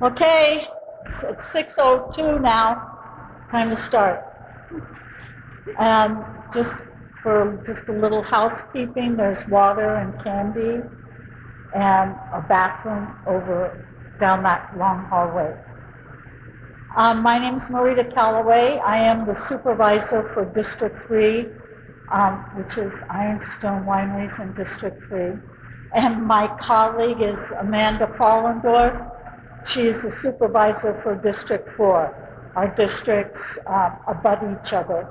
Okay, it's 6:02 now, time to start. Just a little housekeeping, there's water and candy and a bathroom over down that long hallway. My name is Marita Callaway. I am the supervisor for District 3, which is Ironstone Wineries in District 3. And my colleague is Amanda Fallendorf. She is the supervisor for District 4. Our districts abut each other.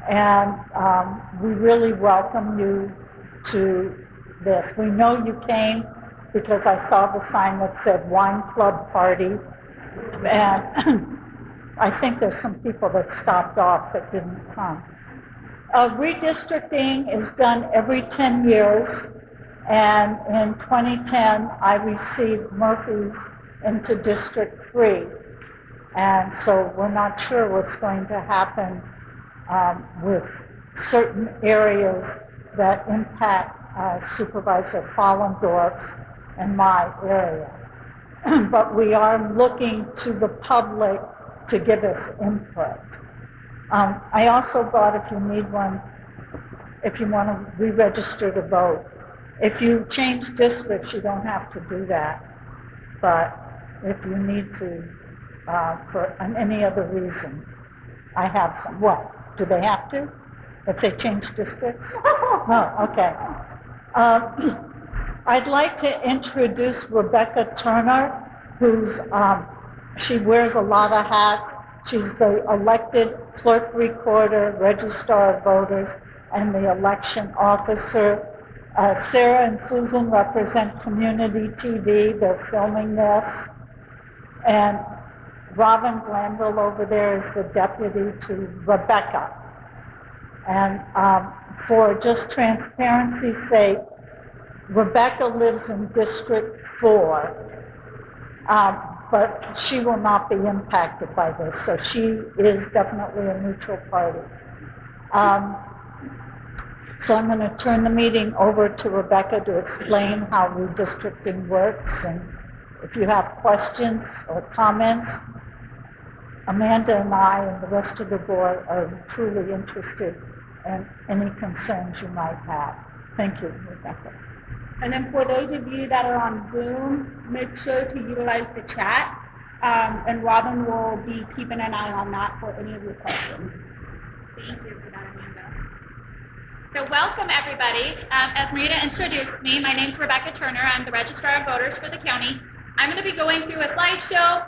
And we really welcome you to this. We know you came because I saw the sign that said Wine Club Party. And I think there's some people that stopped off that didn't come. Redistricting is done every 10 years. And in 2010, I received Murphy's into District 3. And so we're not sure what's going to happen with certain areas that impact Supervisor Fallendorf's and my area. But we are looking to the public to give us input. I also brought, if you need one, if you want to re-register to vote. If you change districts, you don't have to do that. But if you need to, for any other reason, I have some. What? Do they have to? If they change districts? No, okay. I'd like to introduce Rebecca Turner, who's, she wears a lot of hats. She's the elected clerk recorder, registrar of voters, and the election officer. Sarah and Susan represent Community TV. They're filming this. And Robin Glanville over there is the deputy to Rebecca. And for just transparency's sake, Rebecca lives in District 4, but she will not be impacted by this. So she is definitely a neutral party. So I'm going to turn the meeting over to Rebecca to explain how redistricting works. And if you have questions or comments, Amanda and I and the rest of the board are truly interested in any concerns you might have. Thank you, Rebecca. And then for those of you that are on Zoom, make sure to utilize the chat. And Robin will be keeping an eye on that for any of your questions. Thank you for that, Amanda. So welcome, everybody. As Marita introduced me, my name is Rebecca Turner. I'm the Registrar of Voters for the county. I'm going to be going through a slideshow.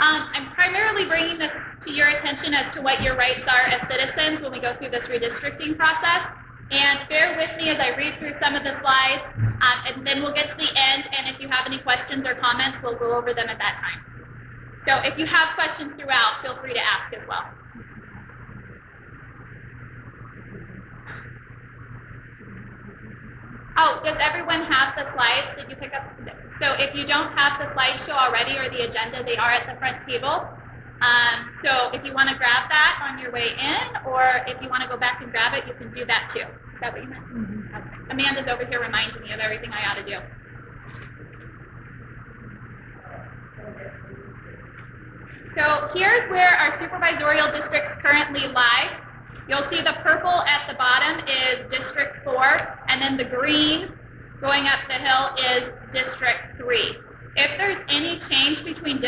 I'm primarily bringing this to your attention as to what your rights are as citizens when we go through this redistricting process. And bear with me as I read through some of the slides, and then we'll get to the end. And if you have any questions or comments, we'll go over them at that time. So if you have questions throughout, feel free to ask as well. Oh, does everyone have the slides? Did you pick up? So if you don't have the slideshow already or the agenda, they are at the front table. So if you want to grab that on your way in, or if you want to go back and grab it, you can do that too. Is that what you meant? Mm-hmm. Okay. Amanda's over here reminding me of everything I ought to do. So here's where our supervisorial districts currently lie. You'll see the purple at the bottom is District 4, and then the green going up the hill is District 3. If there's any change between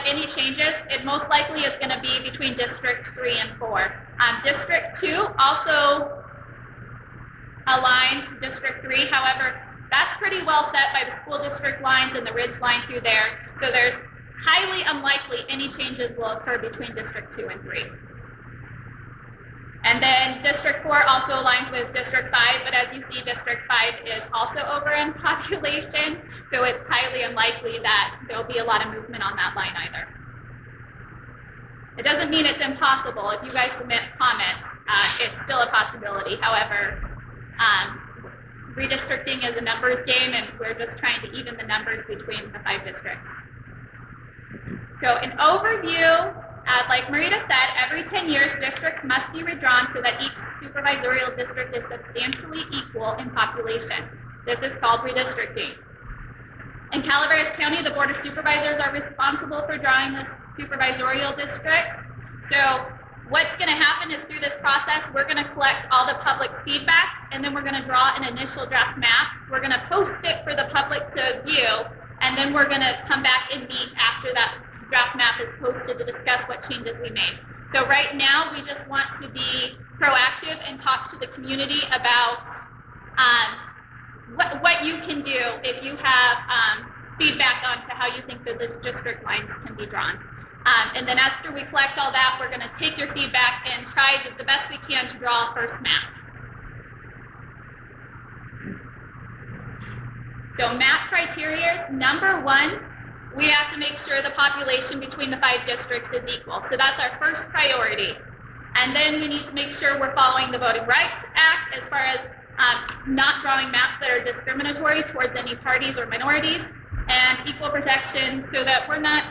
any changes, it most likely is going to be between District 3 and 4. District 2 also aligns District 3. However, that's pretty well set by the school district lines and the ridge line through there. So there's highly unlikely any changes will occur between District 2 and 3. And then District 4 also aligns with District 5, but as you see, District 5 is also over in population, so it's highly unlikely that there'll be a lot of movement on that line either. It doesn't mean it's impossible. If you guys submit comments, it's still a possibility. However, redistricting is a numbers game, and we're just trying to even the numbers between the 5 districts. So an overview. Like Marita said, every 10 years, districts must be redrawn so that each supervisorial district is substantially equal in population. This is called redistricting. In Calaveras County, the Board of Supervisors are responsible for drawing the supervisorial districts. So what's going to happen is through this process, we're going to collect all the public's feedback, and then we're going to draw an initial draft map. We're going to post it for the public to view, and then we're going to come back and meet after that draft map is posted to discuss what changes we made. So right now, we just want to be proactive and talk to the community about what you can do if you have feedback on to how you think that the district lines can be drawn. And then after we collect all that, we're going to take your feedback and try the best we can to draw a first map. So map criteria, number one, we have to make sure the population between the 5 districts is equal. So that's our first priority. And then we need to make sure we're following the Voting Rights Act as far as not drawing maps that are discriminatory towards any parties or minorities, and equal protection so that we're not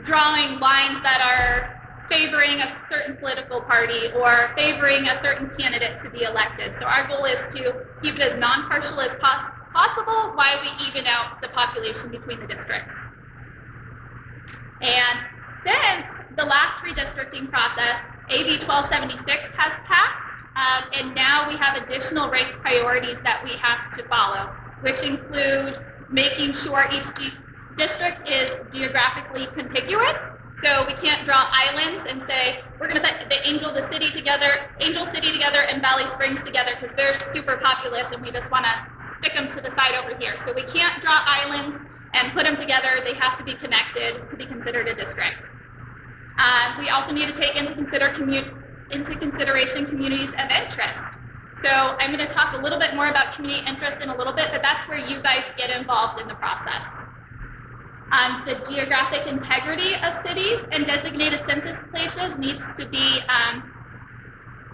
drawing lines that are favoring a certain political party or favoring a certain candidate to be elected. So our goal is to keep it as non-partial as possible while we even out the population between the districts. And since the last redistricting process, AB 1276 has passed, and now we have additional ranked priorities that we have to follow, which include making sure each district is geographically contiguous. So we can't draw islands and say, we're going to put the Angel City together and Valley Springs together because they're super populous and we just want to stick them to the side over here. So we can't draw islands and put them together. They have to be connected to be considered a district. We also need to take into consideration communities of interest. So I'm going to talk a little bit more about community interest in a little bit, but that's where you guys get involved in the process. The geographic integrity of cities and designated census places needs to be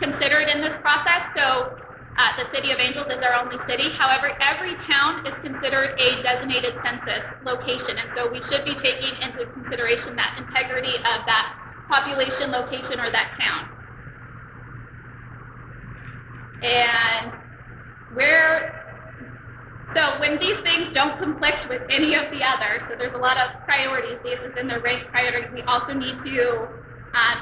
considered in this process. So the city of Angels is our only city. However, every town is considered a designated census location. And so we should be taking into consideration that integrity of that population, location, or that town. And so when these things don't conflict with any of the others, so there's a lot of priorities, these is in the ranked priorities, we also need to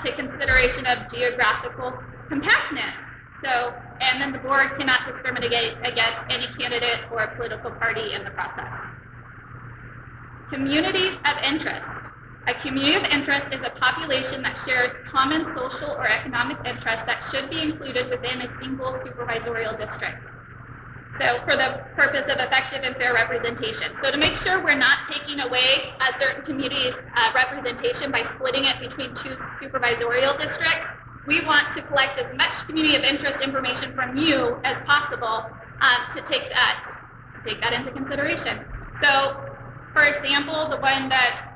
take consideration of geographical compactness. So, and then the board cannot discriminate against any candidate or political party in the process. Communities of interest. A community of interest is a population that shares common social or economic interests that should be included within a single supervisorial district. So for the purpose of effective and fair representation. So to make sure we're not taking away a certain community's representation by splitting it between 2 supervisorial districts, we want to collect as much community of interest information from you as possible to take that into consideration. So for example, the one that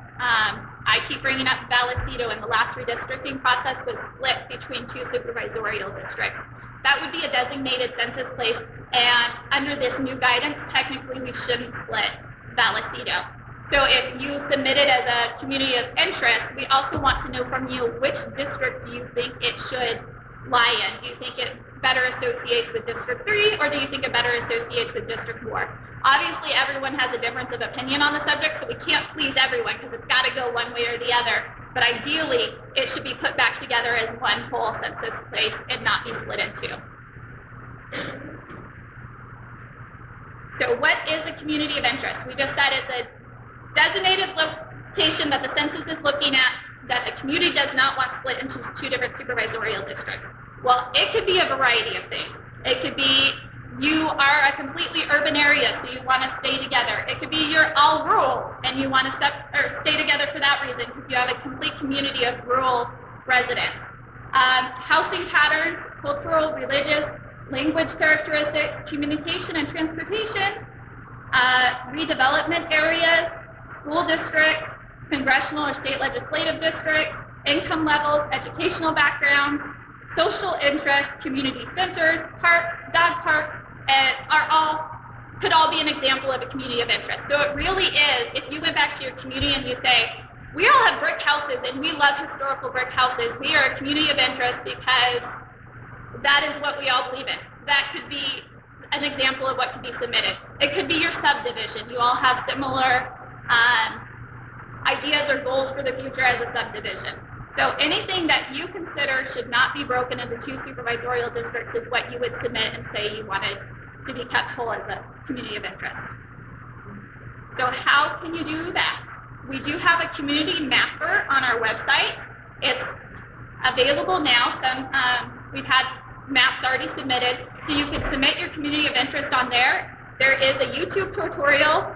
I keep bringing up, Vallecito, in the last redistricting process was split between 2 supervisorial districts. That would be a designated census place, and under this new guidance, technically we shouldn't split Vallecito. So if you submit it as a community of interest, we also want to know from you which district do you think it should lie in. Do you think it better associates with District 3, or do you think it better associates with District 4? Obviously, everyone has a difference of opinion on the subject, so we can't please everyone because it's got to go one way or the other. But ideally, it should be put back together as one whole census place and not be split in 2. So what is a community of interest? We just said it's a designated location that the census is looking at that the community does not want split into 2 different supervisorial districts. Well, it could be a variety of things. It could be you are a completely urban area, so you want to stay together. It could be you're all rural and you want to stay together for that reason because you have a complete community of rural residents. Housing patterns, cultural, religious, language characteristics, communication and transportation, redevelopment areas, school districts, congressional or state legislative districts, income levels, educational backgrounds, social interests, community centers, parks, dog parks, could all be an example of a community of interest. So it really is, if you went back to your community and you say, we all have brick houses and we love historical brick houses, we are a community of interest because that is what we all believe in. That could be an example of what could be submitted. It could be your subdivision. You all have similar ideas or goals for the future as a subdivision. So anything that you consider should not be broken into 2 supervisorial districts is what you would submit and say you wanted to be kept whole as a community of interest. So how can you do that? We do have a community mapper on our website. It's available now. We've had maps already submitted, so you can submit your community of interest on there. There is a YouTube tutorial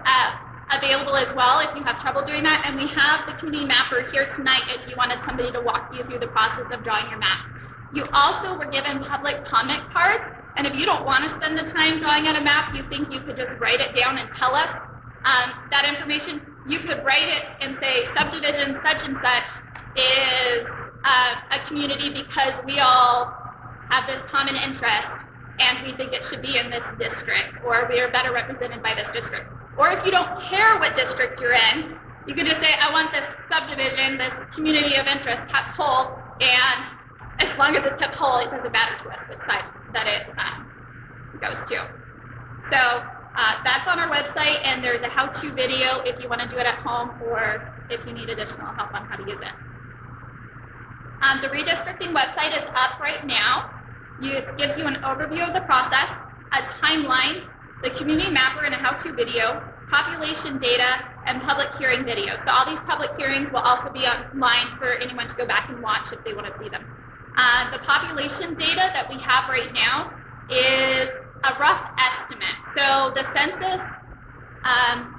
available as well if you have trouble doing that, and we have the community mapper here tonight if you wanted somebody to walk you through the process of drawing your map. You also were given public comment cards, and if you don't want to spend the time drawing out a map, you think you could just write it down and tell us that information, you could write it and say subdivision such and such is a community because we all have this common interest and we think it should be in this district, or we are better represented by this district. Or if you don't care what district you're in, you could just say, I want this subdivision, this community of interest kept whole, and as long as it's kept whole, it doesn't matter to us which side that it goes to. So that's on our website, and there's a how-to video if you want to do it at home or if you need additional help on how to use it. The redistricting website is up right now. It gives you an overview of the process, a timeline, the community mapper and a how-to video, population data, and public hearing video. So all these public hearings will also be online for anyone to go back and watch if they want to see them. The population data that we have right now is a rough estimate. So the census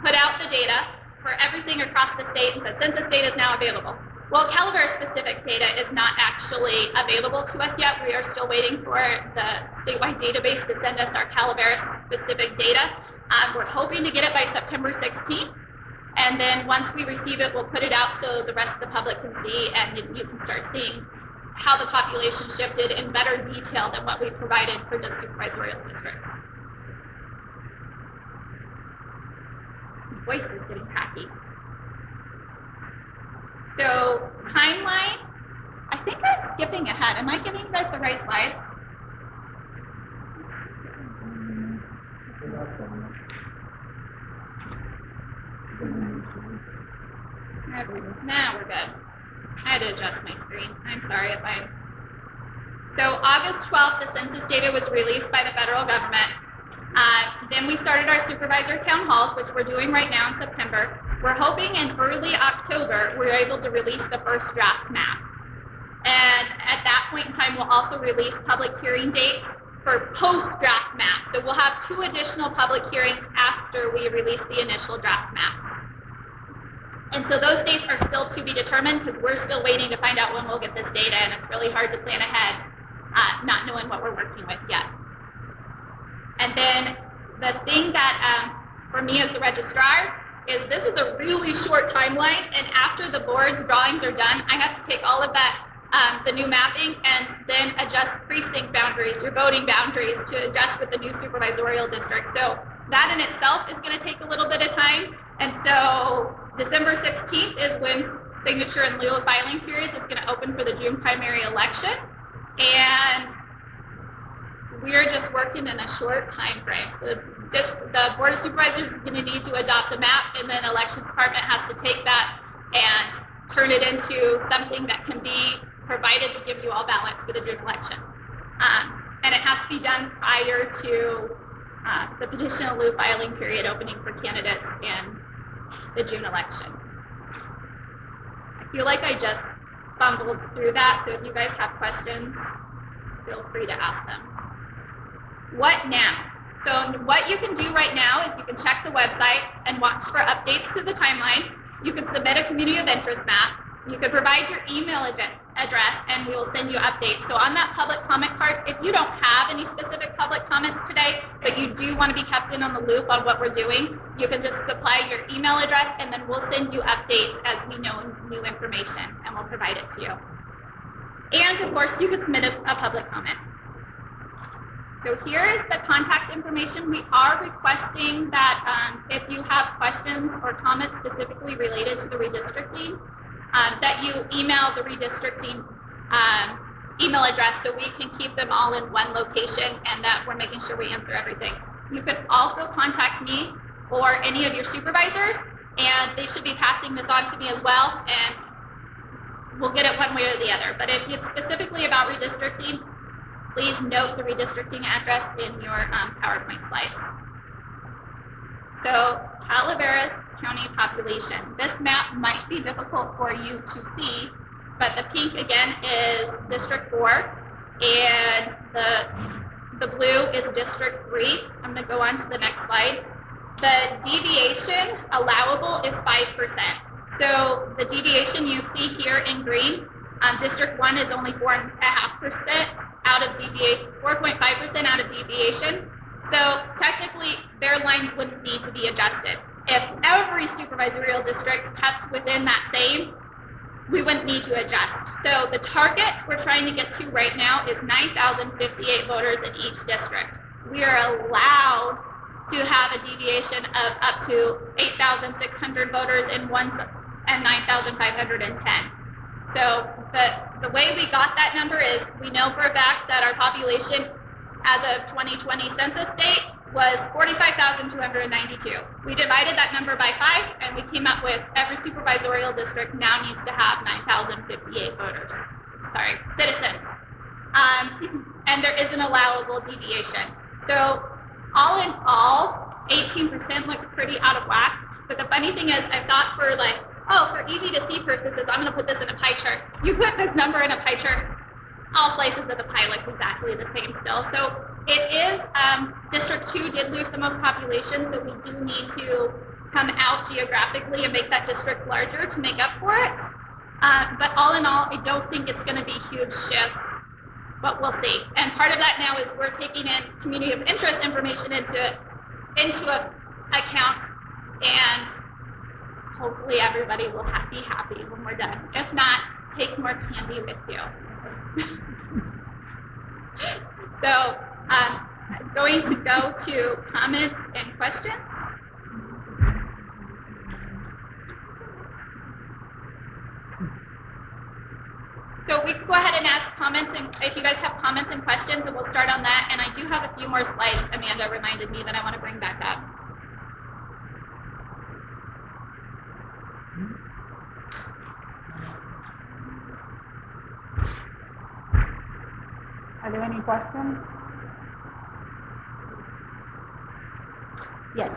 put out the data for everything across the state and said census data is now available. Well, Calaveras specific data is not actually available to us yet. We are still waiting for the statewide database to send us our Calaveras specific data. We're hoping to get it by September 16th. And then once we receive it, we'll put it out so the rest of the public can see, and you can start seeing how the population shifted in better detail than what we provided for the supervisorial districts. My voice is getting hacky. So timeline, I think I'm skipping ahead. Am I giving you guys the right slide? Now we're good. I had to adjust my screen. I'm sorry if I... So August 12th, the census data was released by the federal government. Then we started our supervisor town halls, which we're doing right now in September. We're hoping in early October, we're able to release the first draft map. And at that point in time, we'll also release public hearing dates for post-draft maps. So we'll have 2 additional public hearings after we release the initial draft maps. And so those dates are still to be determined because we're still waiting to find out when we'll get this data, and it's really hard to plan ahead, not knowing what we're working with yet. And then the thing that, for me as the registrar, is this is a really short timeline, and after the board's drawings are done, I have to take all of that, the new mapping, and then adjust precinct boundaries, your voting boundaries, to adjust with the new supervisorial district. So that in itself is going to take a little bit of time, and so December 16th is when signature in lieu of filing periods is going to open for the June primary election, and we're just working in a short time frame. The Board of Supervisors is going to need to adopt a map, and then Elections Department has to take that and turn it into something that can be provided to give you all ballots for the June election. And it has to be done prior to the petition in lieu filing period opening for candidates in the June election. I feel like I just fumbled through that, so if you guys have questions, feel free to ask them. What now? So what you can do right now is you can check the website and watch for updates to the timeline. You can submit a community of interest map. You can provide your email address and we will send you updates. So on that public comment card, if you don't have any specific public comments today, but you do want to be kept in on the loop on what we're doing, you can just supply your email address and then we'll send you updates as we know new information and we'll provide it to you. And of course, you could submit a public comment. So here is the contact information. We are requesting that if you have questions or comments specifically related to the redistricting, that you email the redistricting email address so we can keep them all in one location and that we're making sure we answer everything. You can also contact me or any of your supervisors, and they should be passing this on to me as well, and we'll get it one way or the other. But if it's specifically about redistricting, please note the redistricting address in your PowerPoint slides. So Calaveras County population. This map might be difficult for you to see, but the pink again is District 4, and the blue is District 3. I'm going to go on to the next slide. The deviation allowable is 5%. So the deviation you see here in green, District 1 is only 4.5% out of deviation, 4.5% out of deviation. So technically, their lines wouldn't need to be adjusted. If every supervisorial district kept within that same, we wouldn't need to adjust. So the target we're trying to get to right now is 9,058 voters in each district. We are allowed to have a deviation of up to 8,600 voters in one and 9,510. So the way we got that number is we know for a fact that our population as of 2020 census date was 45,292. We divided that number by 5 and we came up with every supervisorial district now needs to have 9,058 voters, citizens. And there is an allowable deviation. So all in all, 18% looks pretty out of whack. But the funny thing is I thought for for easy to see purposes, I'm gonna put this in a pie chart. You put this number in a pie chart, all slices of the pie look exactly the same still. So it is, District 2 did lose the most population, so we do need to come out geographically and make that district larger to make up for it. But all in all, I don't think it's gonna be huge shifts, but we'll see. And part of that now is we're taking in community of interest information into account, and hopefully everybody will be happy when we're done. If not, take more candy with you. So I'm going to go to comments and questions. So we can go ahead and ask comments, and if you guys have comments and questions, and we'll start on that. And I do have a few more slides Amanda reminded me that I want to bring back up. Are there any questions? Yes.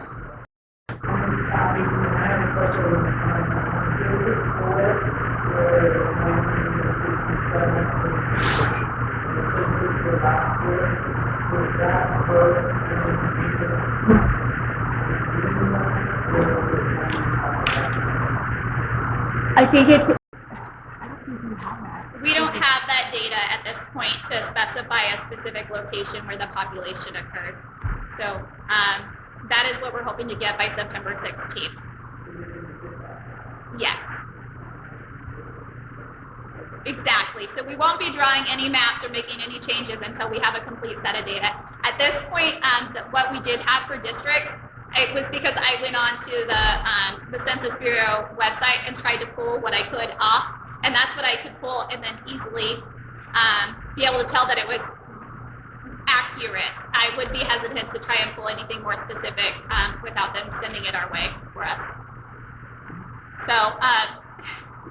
I think it. We don't have that data at this point to specify a specific location where the population occurred. So that is what we're hoping to get by September 16th. Yes. Exactly. So we won't be drawing any maps or making any changes until we have a complete set of data. At this point, what we did have for districts, it was because I went on to the Census Bureau website and tried to pull what I could off. And that's what I could pull and then easily be able to tell that it was accurate. I would be hesitant to try and pull anything more specific without them sending it our way for us. So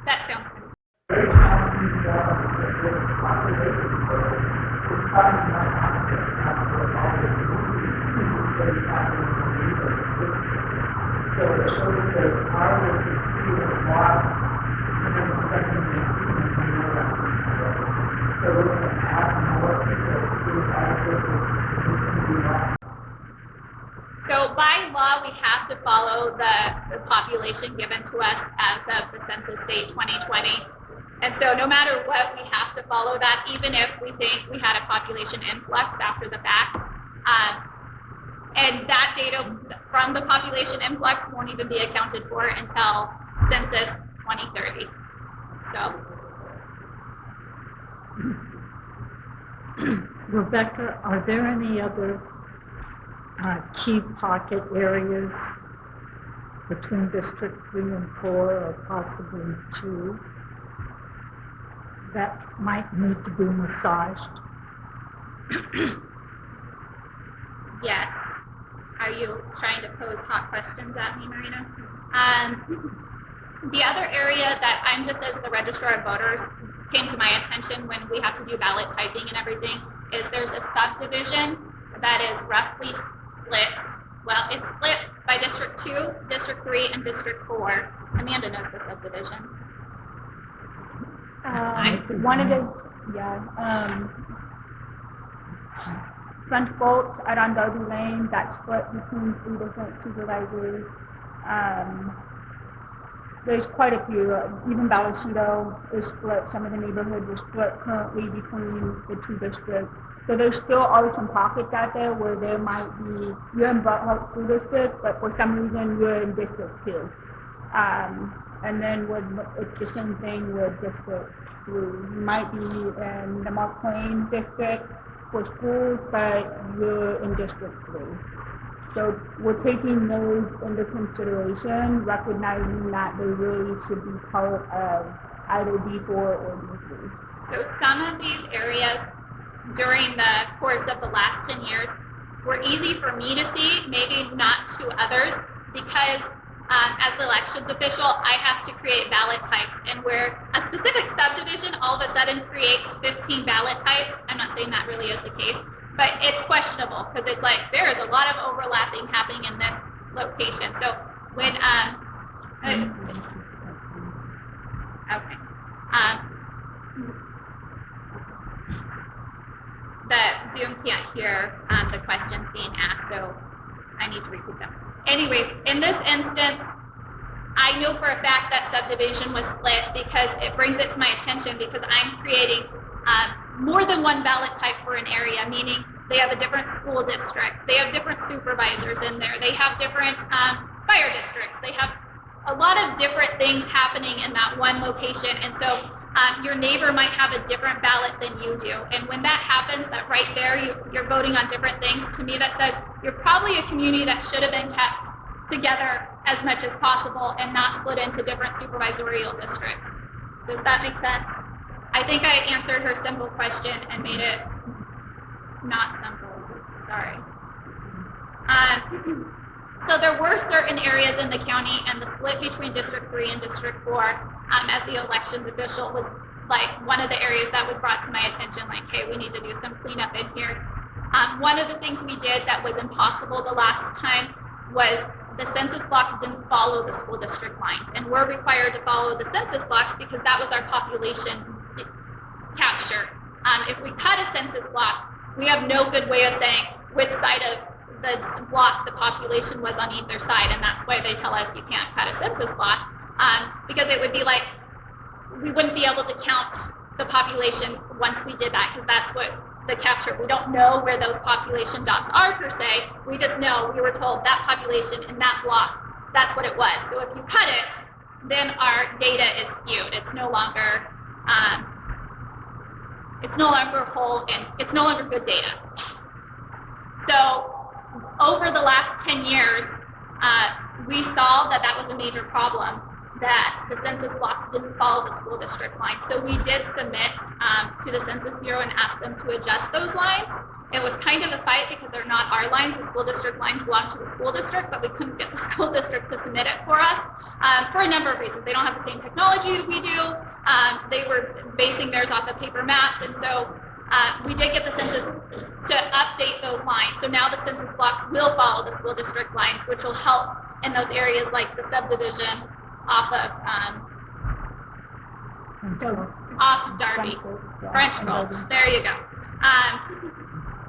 that sounds good. So by law, we have to follow the population given to us as of the census date 2020. And so no matter what, we have to follow that, even if we think we had a population influx after the fact. And that data from the population influx won't even be accounted for until census 2030. So. Rebecca, are there any other key pocket areas between District 3 and 4, or possibly 2? that might need to be massaged. Yes. Are you trying to pose hot questions at me, Marina? The other area that I'm just as the registrar of voters came to my attention when we have to do ballot typing and everything is there's a subdivision that is roughly split. Well, it's split by District 2, District 3, and District 4. Amanda knows the subdivision. One of the, front bolt out on Darby Lane, that's split between 3 different supervisors. There's quite a few, even Vallecito is split, some of the neighborhoods are split currently between the 2 districts. So there still are some pockets out there where there might be, you're in Butler School District, but for some reason you're in District 2. And then it's the same thing with District 3. You might be in the Mark Twain District for schools, but you're in District 3. So we're taking those into consideration, recognizing that they really should be part of either D4 or D3. So some of these areas during the course of the last 10 years were easy for me to see, maybe not to others, because as the elections official, I have to create ballot types, and where a specific subdivision all of a sudden creates 15 ballot types, I'm not saying that really is the case, but it's questionable because it's like there is a lot of overlapping happening in this location. So when the Zoom can't hear the questions being asked, so I need to repeat them. Anyways, in this instance, I know for a fact that subdivision was split because it brings it to my attention because I'm creating more than one ballot type for an area, meaning they have a different school district, they have different supervisors in there, they have different fire districts, they have a lot of different things happening in that one location, and so your neighbor might have a different ballot than you do, and when that happens, that right there you're voting on different things, to me that says you're probably a community that should have been kept together as much as possible and not split into different supervisorial districts. Does that make sense? I think I answered her simple question and made it not simple. Sorry. So there were certain areas in the county, and the split between District 3 and District 4 as the elections official was like one of the areas that was brought to my attention, like, hey, we need to do some cleanup in here. One of the things we did that was impossible the last time was the census blocks didn't follow the school district lines, and we're required to follow the census blocks because that was our population capture. If we cut a census block, we have no good way of saying which side of the block the population was on either side, and that's why they tell us you can't cut a census block, because it would be like we wouldn't be able to count the population once we did that, because that's what the capture, we don't know where those population dots are per se, we just know we were told that population in that block, that's what it was. So if you cut it, then our data is skewed. It's no longer whole, and it's no longer good data. So over the last 10 years, we saw that that was a major problem, that the census blocks didn't follow the school district lines. So we did submit to the Census Bureau and ask them to adjust those lines. It was kind of a fight because they're not our lines. The school district lines belong to the school district, but we couldn't get the school district to submit it for us for a number of reasons. They don't have the same technology that we do. They were basing theirs off of paper maps, and so we did get the census to update those lines. So now the census blocks will follow the school district lines, which will help in those areas like the subdivision off of Darby, French Gulch. There you go.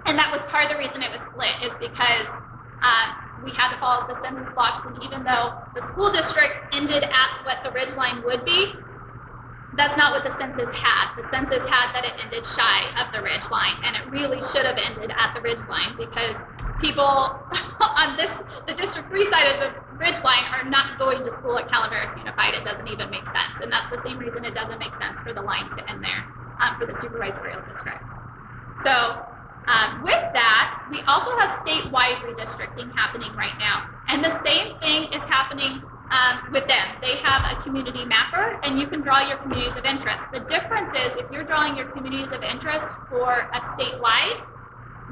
And that was part of the reason it was split, is because we had to follow the census blocks, and even though the school district ended at what the ridge line would be, that's not what the census had. The census had that it ended shy of the ridge line, and it really should have ended at the ridge line, because people on the District 3 side of the ridge line are not going to school at Calaveras Unified. It doesn't even make sense, and that's the same reason it doesn't make sense for the line to end there for the supervisorial district. So with that, we also have statewide redistricting happening right now, and the same thing is happening with them. They have a community mapper, and you can draw your communities of interest. The difference is if you're drawing your communities of interest for a statewide,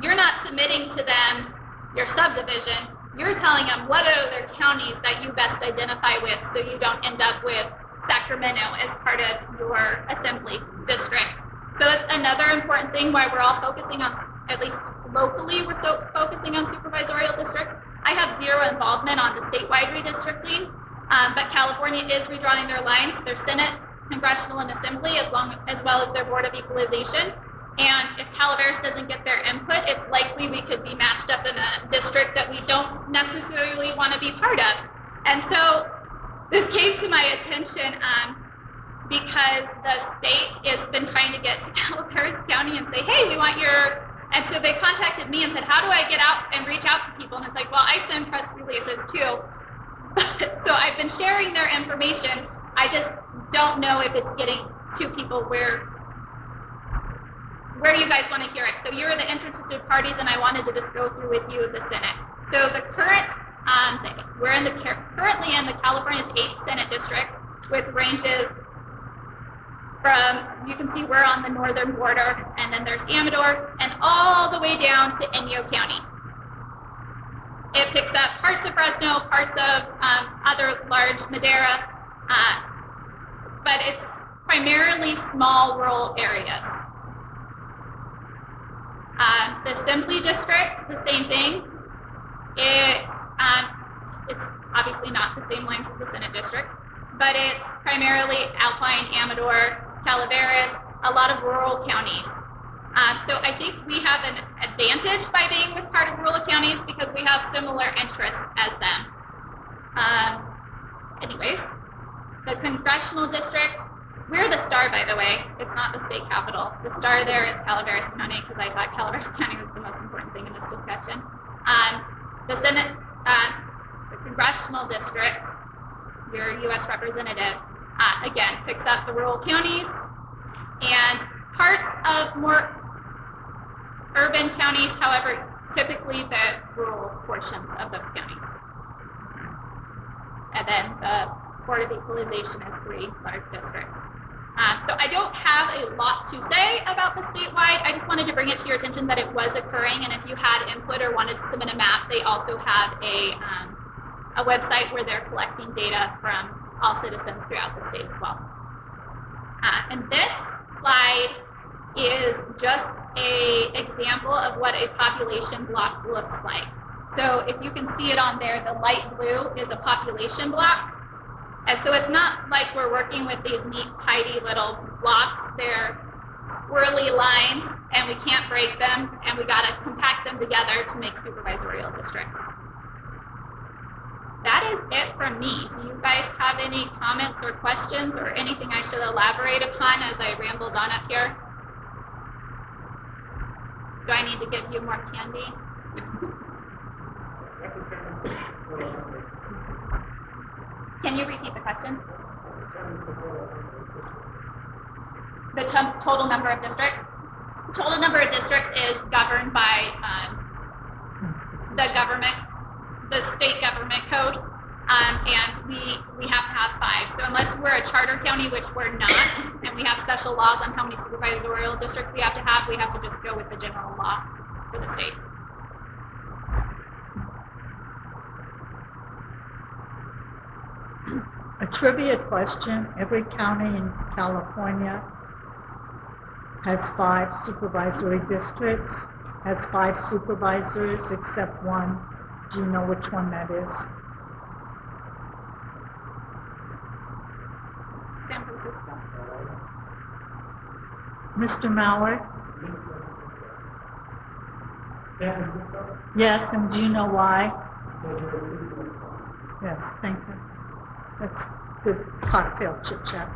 you're not submitting to them your subdivision. You're telling them what are their counties that you best identify with, so you don't end up with Sacramento as part of your assembly district. So it's another important thing why we're all focusing on, at least locally, we're so focusing on supervisorial districts. I have zero involvement on the statewide redistricting, but California is redrawing their lines, their Senate, Congressional, and Assembly, as well as their Board of Equalization. And if Calaveras doesn't get their input, it's likely we could be matched up in a district that we don't necessarily want to be part of. And so this came to my attention because the state has been trying to get to Calaveras County and say, hey, we want your, and so they contacted me and said, how do I get out and reach out to people? And it's like, well, I send press releases too. So I've been sharing their information. I just don't know if it's getting to people where you guys want to hear it. So you're the interested parties, and I wanted to just go through with you the Senate. So the current, we're currently in the California's 8th Senate district, with ranges from, you can see we're on the northern border, and then there's Amador, and all the way down to Inyo County. It picks up parts of Fresno, parts of other large Madera, but it's primarily small rural areas. The Assembly District, the same thing. It's obviously not the same length as the Senate District, but it's primarily Alpine, Amador, Calaveras, a lot of rural counties. So I think we have an advantage by being with part of rural counties because we have similar interests as them. Anyways, the Congressional District, we're the star, by the way. It's not the state capital. The star there is Calaveras County because I thought Calaveras County was the most important thing in this discussion. The Senate, the Congressional District, your U.S. representative, again, picks up the rural counties and parts of more urban counties, however, typically the rural portions of those counties. And then the Board of Equalization has 3 large districts. So I don't have a lot to say about the statewide. I just wanted to bring it to your attention that it was occurring, and if you had input or wanted to submit a map, they also have a website where they're collecting data from all citizens throughout the state as well. And this slide is just an example of what a population block looks like. So if you can see it on there, the light blue is a population block. And so it's not like we're working with these neat, tidy little blocks. They're squirrely lines, and we can't break them, and we got to compact them together to make supervisorial districts. That is it from me. Do you guys have any comments or questions or anything I should elaborate upon as I rambled on up here? Do I need to give you more candy? Can you repeat the question? The total number of districts? Total number of districts is governed by the state government code, and we have to have 5. So unless we're a charter county, which we're not, and we have special laws on how many supervisorial districts we have to just go with the general law for the state. A trivia question: every county in California has 5 supervisory districts, has 5 supervisors except one. Do you know which one that is? San Francisco. Mr. Mallard? Yes, and do you know why? Yes, thank you. That's good cocktail chit-chat.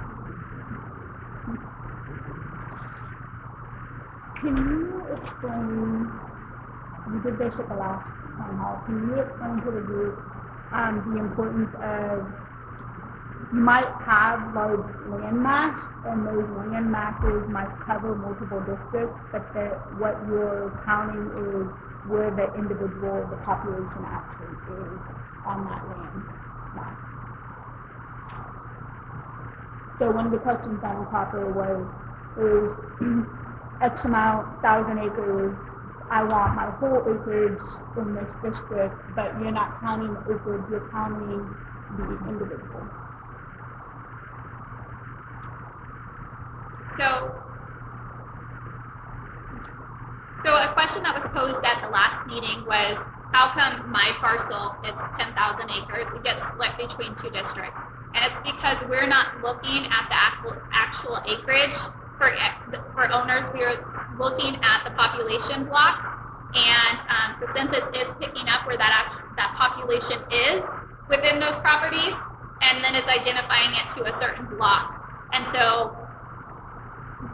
Can you explain, you did this at the last town hall, can you explain to the group the importance of, you might have large land mass, and those land masses might cover multiple districts, but that what you're counting is where the individual, the population actually is on that land mass. So one of the questions on the top there was, is X amount, 1,000 acres, I want my whole acreage in this district, but you're not counting the acreage, you're counting the individual. So a question that was posed at the last meeting was, how come my parcel, it's 10,000 acres, it gets split between two districts? And it's because we're not looking at the actual acreage for owners. We are looking at the population blocks, and the census is picking up where that population is within those properties, and then it's identifying it to a certain block. And so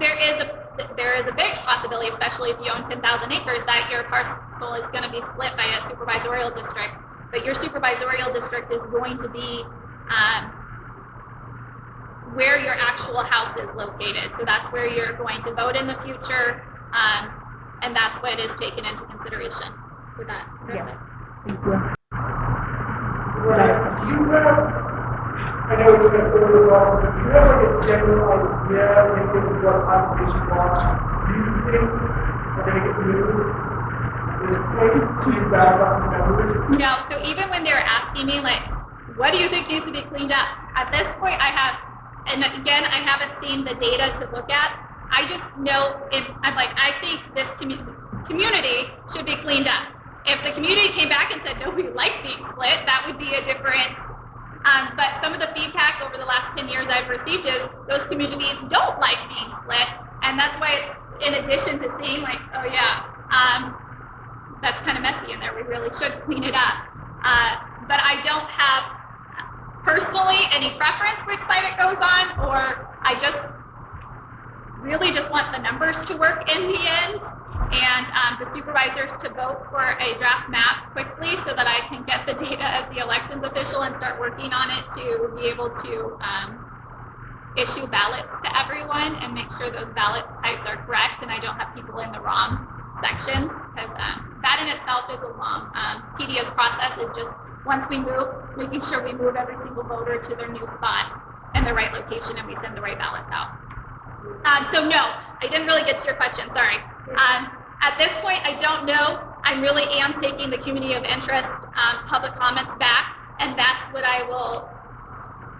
there is a big possibility, especially if you own 10,000 acres, that your parcel is going to be split by a supervisorial district. But your supervisorial district is going to be where your actual house is located. So that's where you're going to vote in the future, and that's what is taken into consideration for that. Yeah. Thank you. Right. Do you have, I know it's been a little while, but do you have like a general idea of what population blocks you think are going to get moved? So you back up the numbers? No, so even when they were asking me, like, what do you think needs to be cleaned up? At this point, and again, I haven't seen the data to look at. I just know, I'm like, I think this community should be cleaned up. If the community came back and said, no, we like being split, that would be a different, but some of the feedback over the last 10 years I've received is those communities don't like being split. And that's why it's, in addition to seeing like, oh yeah, that's kind of messy in there, we really should clean it up. But I don't have personally any preference which side it goes on, or I just really just want the numbers to work in the end, and the supervisors to vote for a draft map quickly so that I can get the data as the elections official and start working on it to be able to issue ballots to everyone and make sure those ballot types are correct and I don't have people in the wrong sections, because that in itself is a long, tedious process. Is just once we move, making sure we move every single voter to their new spot and the right location, and we send the right ballots out. So no, I didn't really get to your question, sorry. At this point, I don't know. I really am taking the community of interest public comments back, and that's what I will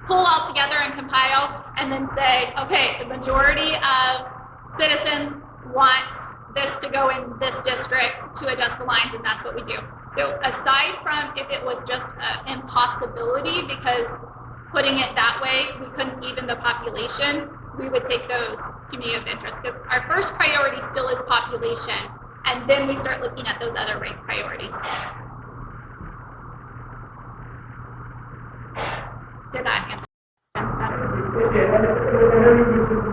pull all together and compile, and then say, okay, the majority of citizens want this to go in this district to adjust the lines, and that's what we do. So aside from if it was just an impossibility, because putting it that way, we couldn't even the population, we would take those community of interest. Because our first priority still is population, and then we start looking at those other rate priorities. Did that answer? Yeah, and I know you mentioned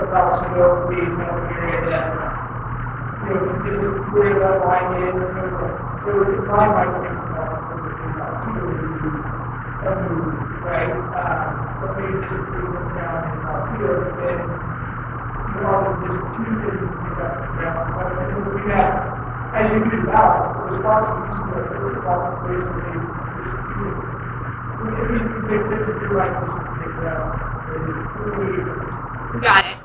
about the area that's, you know, you did this where that line is, so the line might be right? But maybe disagree with down in Altoona, then you know, there's two things you got down. But I think we have, as you do now, the response to using the physical population is if you make sense to do like this, take it out. Got it.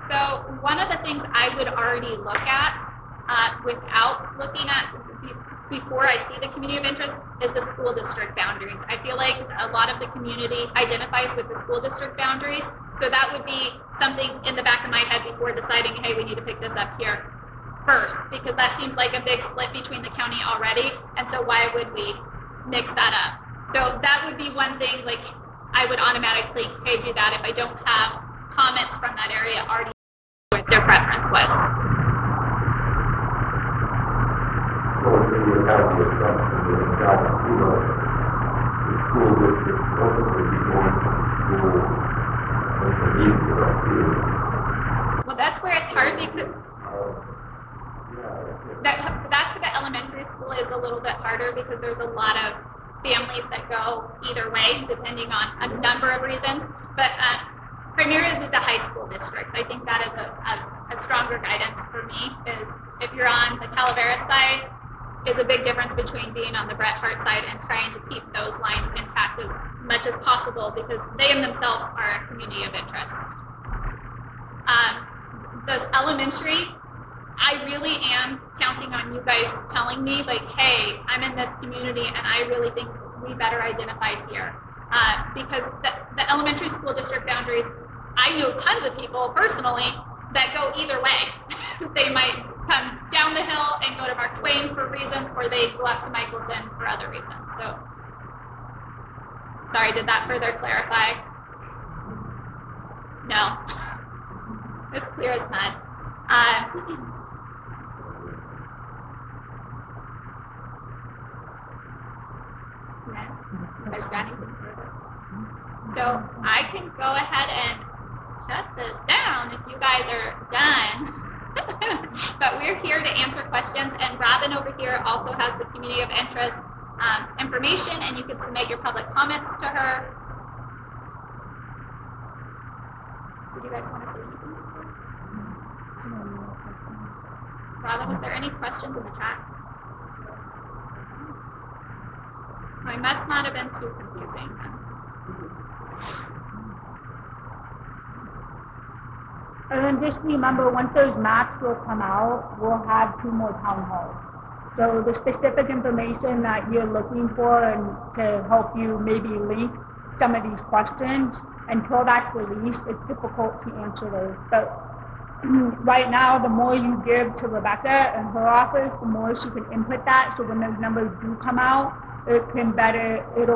So one of the things I would already look at without looking at before I see the community of interest is the school district boundaries. I feel like a lot of the community identifies with the school district boundaries. So that would be something in the back of my head before deciding, hey, we need to pick this up here first, because that seems like a big split between the county already. And so why would we mix that up? So that would be one thing, like I would automatically, hey, do that if I don't have comments from that area already what their preference was. Would have the assumption that in California, the school district ultimately be going to the school underneath it up here. Well, that's where it's hard because that's where the elementary school is a little bit harder, because there's a lot of families that go either way depending on a number of reasons. But primarily the high school district, I think that is a stronger guidance for me. Is if you're on the Calaveras side, is a big difference between being on the Bret Hart side and trying to keep those lines intact as much as possible because they in themselves are a community of interest. Those elementary, I really am counting on you guys telling me like, hey, I'm in this community and I really think we better identify here. Because the elementary school district boundaries, I know tons of people personally that go either way. They might come down the hill and go to Mark Twain for reasons, or they go up to Michelson for other reasons. So, sorry, did that further clarify? No. It's clear as mud. You guys got anything further? So I can go ahead and shut this down if you guys are done. But we're here to answer questions, and Robin over here also has the community of interest information, and you can submit your public comments to her. Did you guys want to say anything? Robin, was there any questions in the chat? I must not have been too confusing. And then just remember, once those maps will come out, we'll have 2 more town halls. So the specific information that you're looking for and to help you maybe link some of these questions, until that's released, it's difficult to answer those. But right now, the more you give to Rebecca and her office, the more she can input that. So when those numbers do come out, it'll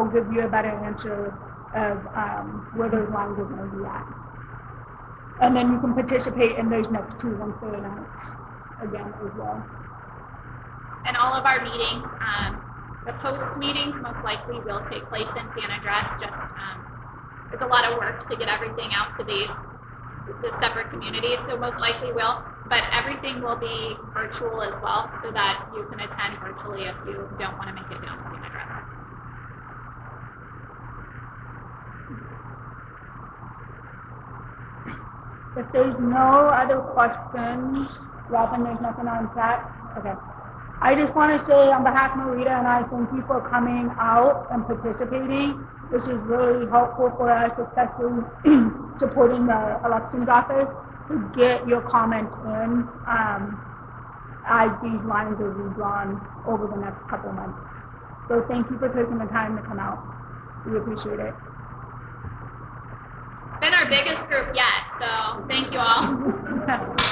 give you a better answer of where those lines are going to be at. And then you can participate in those next 2 once they're announced again as well. And all of our meetings, the post meetings most likely will take place in San Andres. Just it's a lot of work to get everything out to the separate communities, so most likely will. But everything will be virtual as well, so that you can attend virtually if you don't want to make it down to San Andres. If there's no other questions, Robin, there's nothing on chat? Okay. I just want to say on behalf of Marita and I, thank you for coming out and participating. This is really helpful for us, especially supporting the elections office, to get your comments in as these lines are redrawn over the next couple of months. So thank you for taking the time to come out. We appreciate it. It's been our biggest group yet, so thank you all.